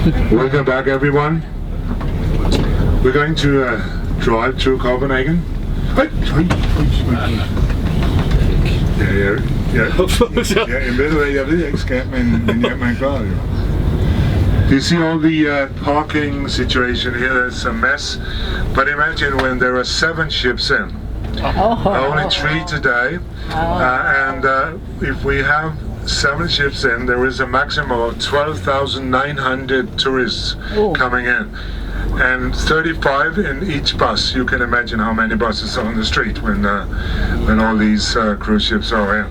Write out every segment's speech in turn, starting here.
Welcome back, everyone. We're going to drive through Copenhagen. Jeg ved ikke skal, men man gør det jo. You see all the parking situation here, it's a mess. But imagine when there are 7 ships in. Only 3 today. And if we have 7 ships in, there is a maximum of 12,900 tourists coming in. And 35 in each bus. You can imagine how many buses are on the street when all these cruise ships are in.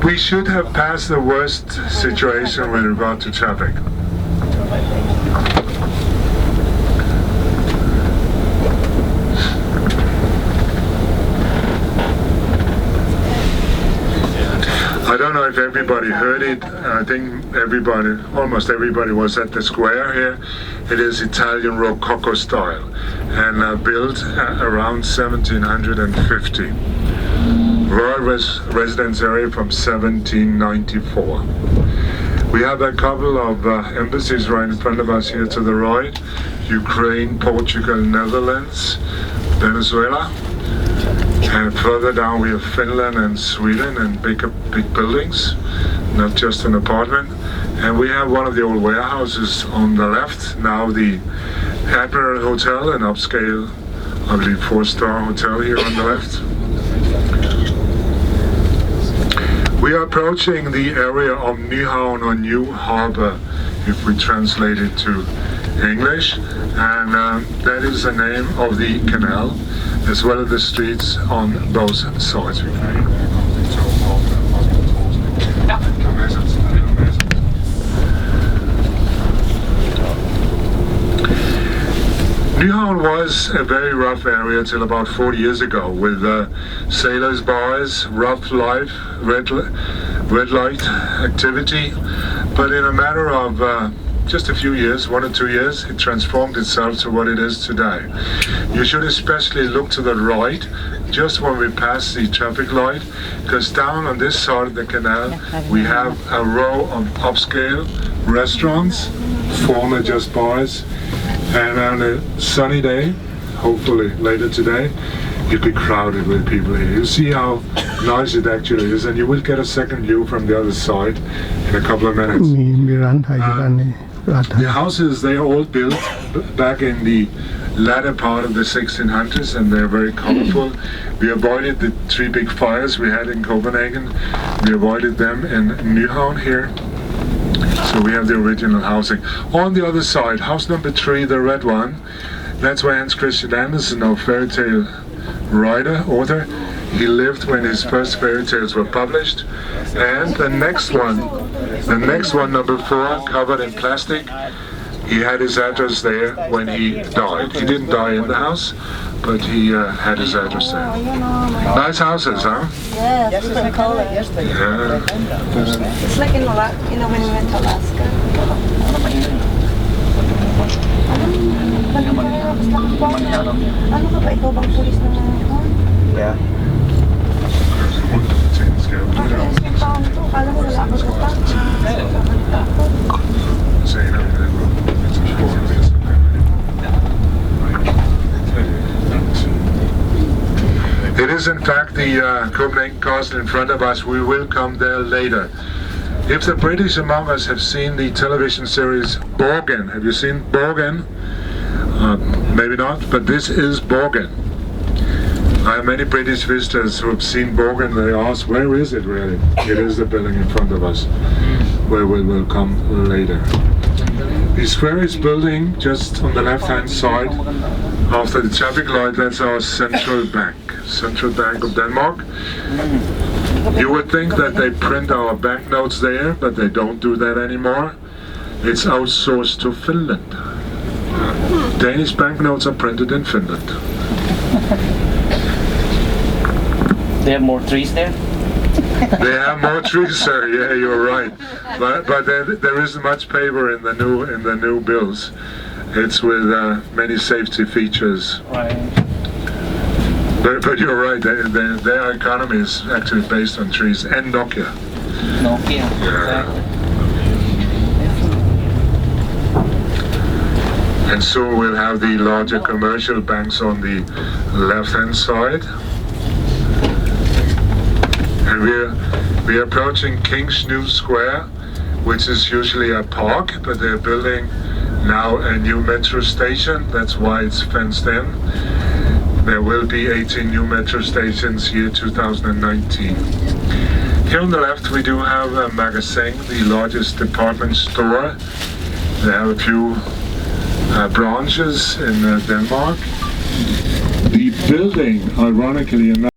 We should have passed the worst situation with regard to traffic. I don't know if everybody heard it. I think almost everybody was at the square here. It is Italian Rococo style and built around 1750. Royal residence area from 1794. We have a couple of embassies right in front of us here to the right. Ukraine, Portugal, Netherlands, Venezuela. And further down we have Finland and Sweden and big buildings, not just an apartment. And we have one of the old warehouses on the left, now the Admiral Hotel, an upscale, I believe 4-star hotel here on the left. We are approaching the area of Nyhavn or New Harbor, if we translate it to English, and that is the name of the canal, as well as the streets on both sides. Nyhavn was a very rough area till about 40 years ago, with sailors' bars, rough life, red light activity. But in a matter of just a few years, 1 or 2 years, it transformed itself to what it is today. You should especially look to the right, just when we pass the traffic light, because down on this side of the canal, we have a row of upscale restaurants, former just bars. And on a sunny day, hopefully later today, it'll be crowded with people here. You see how nice it actually is, and you will get a second view from the other side in a couple of minutes. The houses, they are all built back in the latter part of the 1600s, and they're very colorful. We avoided the 3 big fires we had in Copenhagen. We avoided them in Nyhavn here. So we have the original housing. On the other side, house number 3, the red one, that's where Hans Christian Andersen, our fairy tale author, he lived when his first fairy tales were published. And the next one, number 4, covered in plastic, he had his address there when he died. He didn't die in the house, but he had his address there. Nice houses, huh? Yes, different color. Yeah. It's like in Alaska, when we went to Alaska. Yeah. It is in fact the Copenhagen Castle in front of us. We will come there later. If the British among us have seen the television series Borgen, have you seen Borgen? Maybe not, but this is Borgen. I have many British visitors who have seen Borgen. They ask, where is it really? It is the building in front of us, where we will come later. The square is building just on the left-hand side. After the traffic light, that's our central bank of Denmark. You would think that they print our banknotes there, but they don't do that anymore. It's outsourced to Finland. Danish banknotes are printed in Finland. They have more trees there? They have more trees, sir. Yeah, you're right. But there isn't much paper in the new bills. It's with many safety features. Right. But you're right. Their economy is actually based on trees and Nokia. Nokia. Yeah. Exactly. And soon we'll have the larger commercial banks on the left-hand side. And we're approaching King's New Square, which is usually a park, but they're building now a new metro station. That's why it's fenced in. There will be 18 new metro stations year 2019. Here on the left we do have a Magasin, the largest department store. They have a few branches in Denmark. The building, ironically enough,